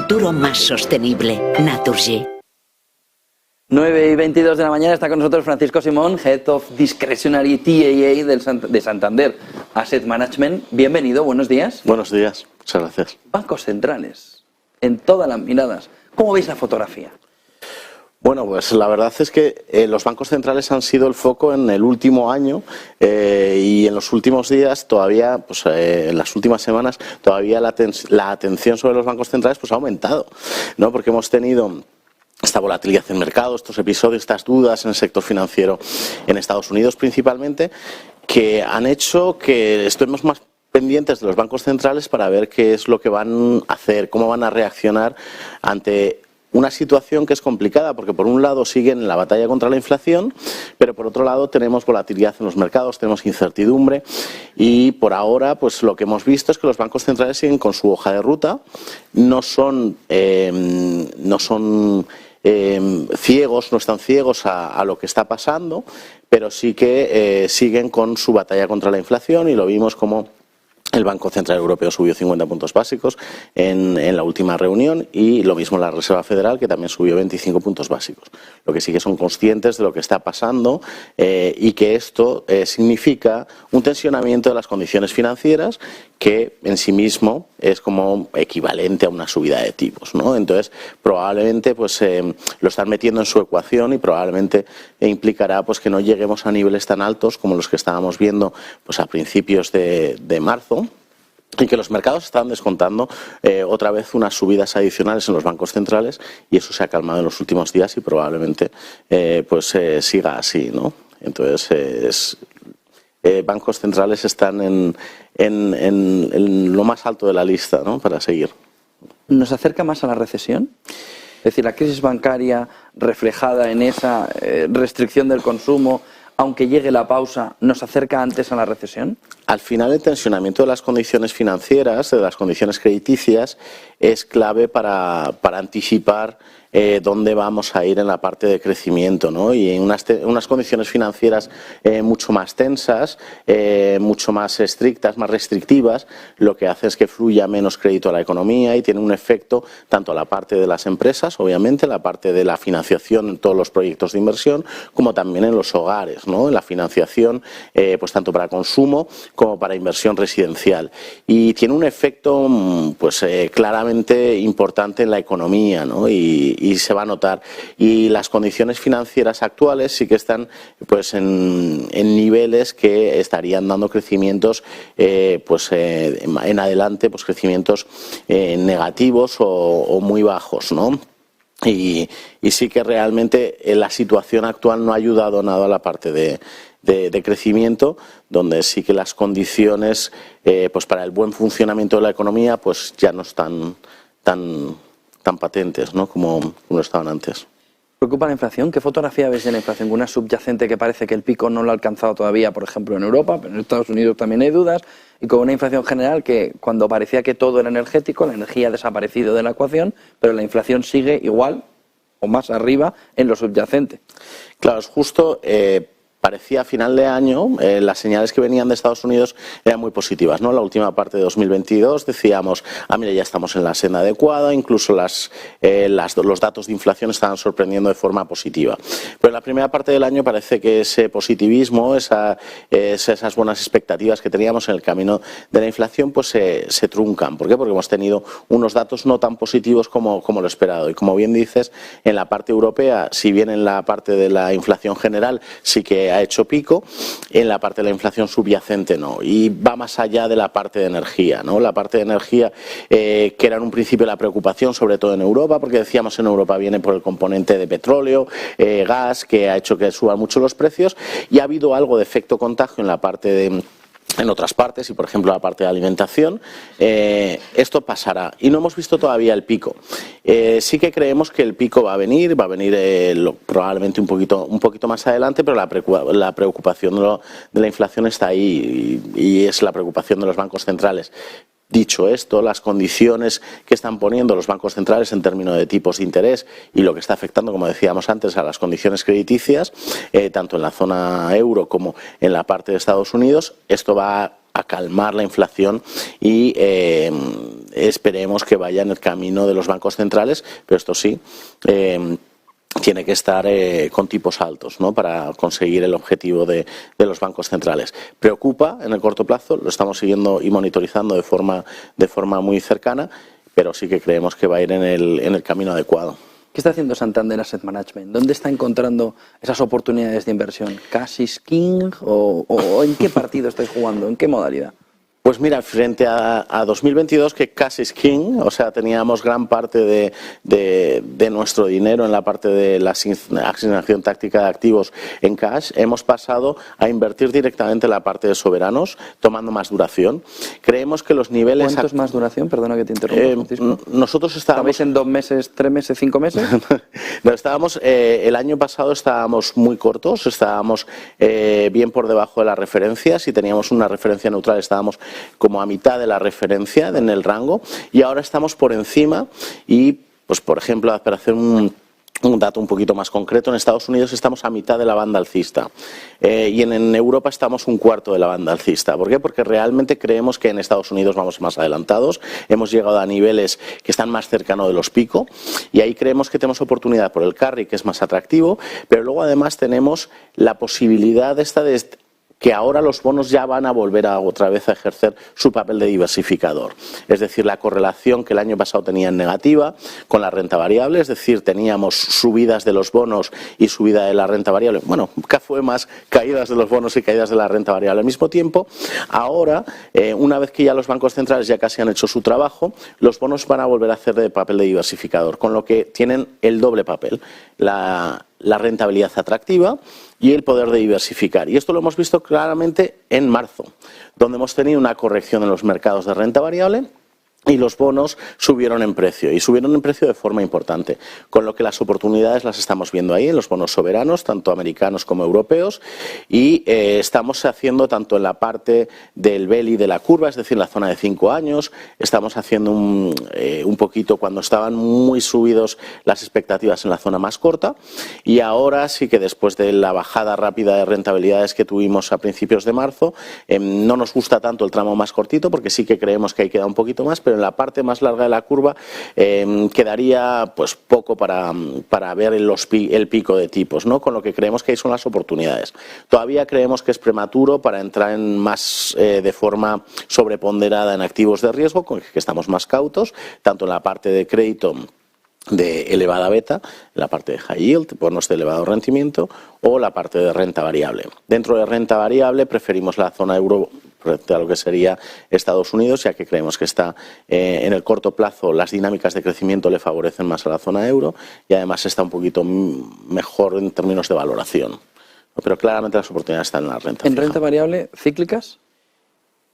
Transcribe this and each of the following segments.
futuro más sostenible. Naturgy. 9:22 de la mañana está con nosotros Francisco Simón, Head of Discretionary TAA de Santander Asset Management. Bienvenido, buenos días. Buenos días, muchas gracias. Bancos centrales, en todas las miradas. ¿Cómo veis la fotografía? Bueno, pues la verdad es que los bancos centrales han sido el foco en el último año y en los últimos días todavía, pues en las últimas semanas, todavía la atención sobre los bancos centrales pues ha aumentado, ¿no? Porque hemos tenido esta volatilidad en el mercado, estos episodios, estas dudas en el sector financiero en Estados Unidos principalmente, que han hecho que estemos más pendientes de los bancos centrales para ver qué es lo que van a hacer, cómo van a reaccionar ante una situación que es complicada, porque por un lado siguen en la batalla contra la inflación, pero por otro lado tenemos volatilidad en los mercados, tenemos incertidumbre y por ahora pues lo que hemos visto es que los bancos centrales siguen con su hoja de ruta, no ciegos, no están ciegos a lo que está pasando, pero sí que siguen con su batalla contra la inflación y lo vimos como el Banco Central Europeo subió 50 puntos básicos en la última reunión y lo mismo la Reserva Federal, que también subió 25 puntos básicos. Lo que sí que son conscientes de lo que está pasando y que esto significa un tensionamiento de las condiciones financieras que en sí mismo es como equivalente a una subida de tipos, ¿no? Entonces, probablemente pues lo están metiendo en su ecuación y probablemente implicará pues que no lleguemos a niveles tan altos como los que estábamos viendo pues a principios de marzo, y que los mercados están descontando otra vez unas subidas adicionales en los bancos centrales y eso se ha calmado en los últimos días y probablemente siga así, ¿no? Entonces, bancos centrales están en lo más alto de la lista, ¿no? Para seguir. ¿Nos acerca más a la recesión? Es decir, la crisis bancaria reflejada en esa restricción del consumo, aunque llegue la pausa, ¿nos acerca antes a la recesión? Al final, el tensionamiento de las condiciones financieras, de las condiciones crediticias, es clave para anticipar dónde vamos a ir en la parte de crecimiento, ¿no? Y en unas condiciones financieras mucho más tensas, mucho más estrictas, más restrictivas, lo que hace es que fluya menos crédito a la economía y tiene un efecto tanto a la parte de las empresas, obviamente, la parte de la financiación en todos los proyectos de inversión, como también en los hogares, ¿no? En la financiación, pues tanto para consumo como para inversión residencial. Y tiene un efecto pues claramente importante en la economía, ¿no? Y se va a notar. Y las condiciones financieras actuales sí que están pues en niveles que estarían dando crecimientos en adelante, pues crecimientos negativos o muy bajos, ¿no? Y sí que realmente la situación actual no ha ayudado nada a la parte de crecimiento, donde sí que las condiciones pues para el buen funcionamiento de la economía pues ya no están tan patentes, ¿no? como estaban antes. ¿Preocupa la inflación? ¿Qué fotografía ves de la inflación? Una subyacente que parece que el pico no lo ha alcanzado todavía, por ejemplo, en Europa, pero en Estados Unidos también hay dudas, y con una inflación general que cuando parecía que todo era energético, la energía ha desaparecido de la ecuación, pero la inflación sigue igual o más arriba en lo subyacente. Claro, es justo. Parecía a final de año, las señales que venían de Estados Unidos eran muy positivas, ¿no? La última parte de 2022 decíamos, mira, ya estamos en la senda adecuada, incluso los datos de inflación estaban sorprendiendo de forma positiva. Pero en la primera parte del año parece que ese positivismo, esas buenas expectativas que teníamos en el camino de la inflación, pues se truncan. ¿Por qué? Porque hemos tenido unos datos no tan positivos como lo esperado. Y como bien dices, en la parte europea, si bien en la parte de la inflación general sí que ha hecho pico, en la parte de la inflación subyacente no, y va más allá de la parte de energía, ¿no? La parte de energía que era en un principio la preocupación, sobre todo en Europa, porque decíamos en Europa viene por el componente de petróleo, gas, que ha hecho que suban mucho los precios, y ha habido algo de efecto contagio en la parte en otras partes, y por ejemplo la parte de alimentación. Esto pasará y no hemos visto todavía el pico. Sí que creemos que el pico va a venir probablemente un poquito más adelante, pero la preocupación de la inflación está ahí y es la preocupación de los bancos centrales. Dicho esto, las condiciones que están poniendo los bancos centrales en términos de tipos de interés y lo que está afectando, como decíamos antes, a las condiciones crediticias, tanto en la zona euro como en la parte de Estados Unidos, esto va a calmar la inflación y esperemos que vaya en el camino de los bancos centrales, pero esto sí, tiene que estar con tipos altos, ¿no?, para conseguir el objetivo de los bancos centrales. Preocupa en el corto plazo, lo estamos siguiendo y monitorizando de forma muy cercana, pero sí que creemos que va a ir en el camino adecuado. ¿Qué está haciendo Santander Asset Management? ¿Dónde está encontrando esas oportunidades de inversión? ¿Cash is king? ¿O en qué partido estáis jugando? ¿En qué modalidad? Pues mira, frente a 2022, que cash is king, o sea, teníamos gran parte de nuestro dinero en la parte de la asignación táctica de activos en cash, hemos pasado a invertir directamente en la parte de soberanos, tomando más duración. Creemos que los niveles... ¿Cuánto es más duración? Perdona que te interrumpa, Francisco. Nosotros estábamos... ¿Estabais en 2 meses, 3 meses, 5 meses? No, estábamos, el año pasado estábamos muy cortos, estábamos bien por debajo de las referencias. Si teníamos una referencia neutral, estábamos como a mitad de la referencia en el rango, y ahora estamos por encima. Y, pues, por ejemplo, para hacer un dato un poquito más concreto, en Estados Unidos estamos a mitad de la banda alcista y en Europa estamos un cuarto de la banda alcista. ¿Por qué? Porque realmente creemos que en Estados Unidos vamos más adelantados, hemos llegado a niveles que están más cercanos de los pico, y ahí creemos que tenemos oportunidad por el carry, que es más atractivo, pero luego además tenemos la posibilidad de que ahora los bonos ya van a volver otra vez a ejercer su papel de diversificador. Es decir, la correlación que el año pasado tenían negativa con la renta variable, es decir, teníamos subidas de los bonos y subida de la renta variable. Bueno, fue más caídas de los bonos y caídas de la renta variable al mismo tiempo. Ahora, una vez que ya los bancos centrales ya casi han hecho su trabajo, los bonos van a volver a hacer de papel de diversificador, con lo que tienen el doble papel, la rentabilidad atractiva y el poder de diversificar. Y esto lo hemos visto claramente en marzo, donde hemos tenido una corrección en los mercados de renta variable y los bonos subieron en precio, y subieron en precio de forma importante, con lo que las oportunidades las estamos viendo ahí en los bonos soberanos, tanto americanos como europeos, y estamos haciendo tanto en la parte del belly de la curva, es decir, en la zona de 5 años, estamos haciendo un poquito cuando estaban muy subidos las expectativas en la zona más corta, y ahora sí que después de la bajada rápida de rentabilidades que tuvimos a principios de marzo, no nos gusta tanto el tramo más cortito, porque sí que creemos que ahí queda un poquito más, pero en la parte más larga de la curva quedaría pues poco para ver el pico de tipos, ¿no? Con lo que creemos que ahí son las oportunidades. Todavía creemos que es prematuro para entrar en más de forma sobreponderada en activos de riesgo, con que estamos más cautos, tanto en la parte de crédito de elevada beta, la parte de high yield, bonos de elevado rendimiento, o la parte de renta variable. Dentro de renta variable preferimos la zona euro frente a lo que sería Estados Unidos, ya que creemos que está en el corto plazo las dinámicas de crecimiento le favorecen más a la zona euro, y además está un poquito mejor en términos de valoración. Pero claramente las oportunidades están en la renta. ¿En renta variable cíclicas?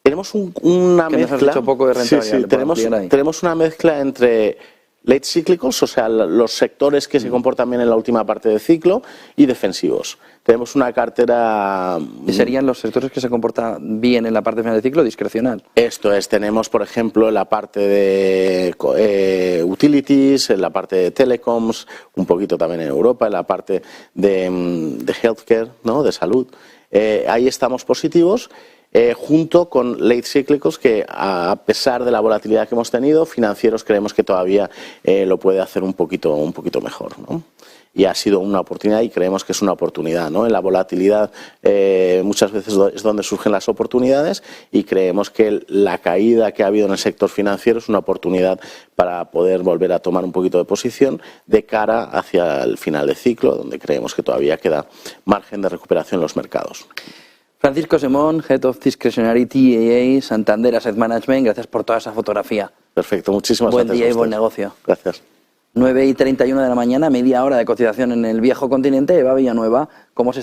Tenemos una que mezcla. Nos has dicho poco de renta variable. Sí, tenemos una mezcla entre late cyclicals, o sea, los sectores que se comportan bien en la última parte del ciclo, y defensivos. Tenemos una cartera... ¿Y serían los sectores que se comportan bien en la parte final del ciclo, discrecional? Esto es, tenemos, por ejemplo, en la parte de utilities, en la parte de telecoms, un poquito también en Europa, en la parte de healthcare, ¿no?, de salud. Ahí estamos positivos. Junto con late cyclicals, que a pesar de la volatilidad que hemos tenido, financieros creemos que todavía lo puede hacer un poquito mejor, ¿no? Y ha sido una oportunidad, y creemos que es una oportunidad, ¿no? En la volatilidad muchas veces es donde surgen las oportunidades, y creemos que la caída que ha habido en el sector financiero es una oportunidad para poder volver a tomar un poquito de posición de cara hacia el final de ciclo, donde creemos que todavía queda margen de recuperación en los mercados. Francisco Semón, Head of Discretionary TAA, Santander Asset Management, gracias por toda esa fotografía. Perfecto, muchísimas gracias. Buen día y buen negocio. Gracias. 9:31 de la mañana, media hora de cotización en el viejo continente. Eva Villanueva, ¿cómo se está